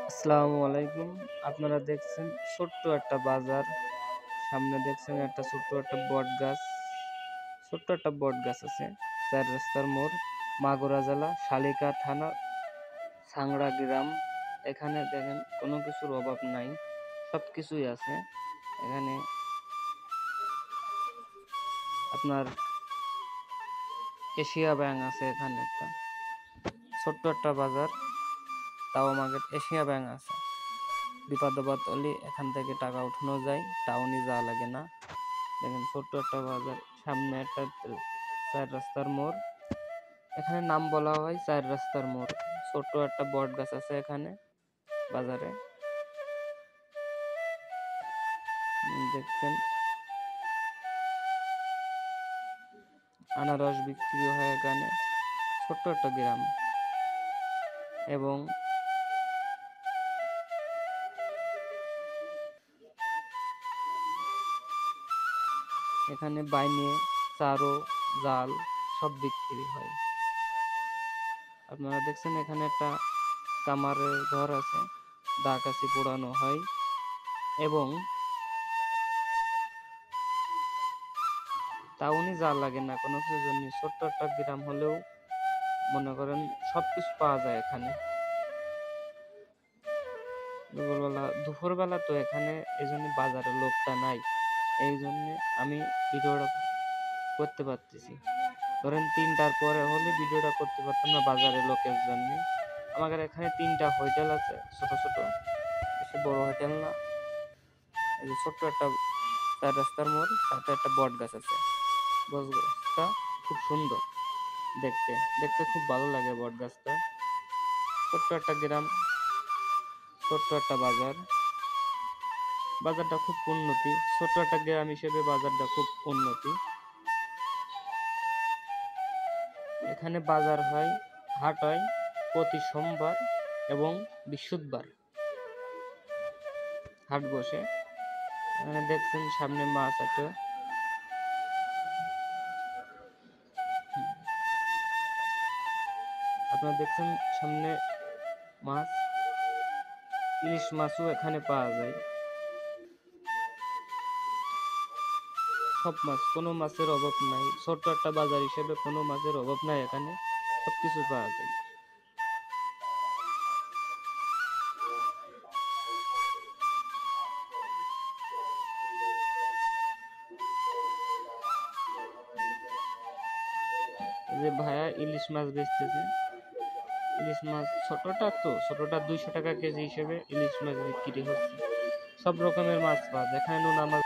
আসসালামু আলাইকুম। আপনারা দেখছেন ছোট্ট একটা বাজার। সামনে দেখছেন একটা ছোট্ট একটা বটগাছ। ছোট্ট একটা বটগাছ আছে। ৪ রাস্তার মোড়, মাগুরা জেলা, শালিকা থানা, সাংড়া গ্রাম। এখানে দেখেন কোনো কিছুর অভাব নাই, সবকিছুই আছে। এখানে আপনার এশিয়া ব্যাংক আছে, এখানে একটা ছোট্ট একটা বাজার, তাও আমাদের এশিয়া ব্যাংক আছে। বিপদ হলে এখান থেকে টাকা উঠানো যায়, টাউনে যাওয়া লাগে না। দেখেন ছোট্ট একটা বাজার, সামনে একটা ৪ রাস্তার মোড়। এখানে নাম বলা হয় ৪ রাস্তার মোড়। ছোট্ট একটা বট গাছ আছে এখানে বাজারে, দেখছেন। আনারস বিক্রি হয় এখানে। ছোট্ট একটা গ্রাম, এবং এখানে বাইনে চারো, জাল সব বিক্রি হয়। আপনারা দেখছেন এখানে একটা কামারের ঘর আছে, দা কাশি পোড়ানো হয়। এবং টাউনে যাওয়া লাগে না কোনো কিছুর জন্য। ছোট্ট একটা গ্রাম হলেও মনে করেন সবকিছু পাওয়া যায় এখানে। দুপুরবেলা তো এখানে এই জন্য বাজারে লোকটা নাই, এই জন্য আমি ভিডিওটা করতে পারতেছি। ধরেন ৩টার পরে হলে ভিডিওটা করতে পারতাম না বাজারের লোকের জন্য। আমাদের এখানে ৩টা হোটেল আছে, ছোট ছোট, বেশি বড় হোটেল না। এই যে ছোট্ট একটা ৪ রাস্তার মোড়, সাথে একটা বট গাছ আছে। বট গাছটা খুব সুন্দর দেখতে, দেখতে খুব ভালো লাগে বট গাছটা। ছোট্ট একটা গ্রাম, ছোট্ট একটা বাজার। বাজারটা খুব উন্নতি, ছোট্ট একটা গ্রাম হিসেবে বাজারটা খুব উন্নতি। এখানে বাজার হয়, হাট হয় প্রতি সোমবার এবং বৃহস্পতিবার হাট বসে। এখানে দেখছেন সামনে মাছ একটা, আপনারা দেখছেন সামনে মাছ, ইলিশ মাছও এখানে পাওয়া যায়। সব মাছ, কোনো মাছের অভাব নাই। ছোট্ট একটা বাজার হিসেবে কোনো মাছের অভাব নাই, এখানে সবকিছু পাওয়া যায়। এই যে ভাইয়া ইলিশ মাছ বেচতেছে। ইলিশ মাছ ছোটটা, তো ছোটটা 200 টাকা কেজি হিসেবে ইলিশ মাছ বিক্রি হচ্ছে। সব রকমের মাছ পাওয়া যায় এখানে, নোনা মাছ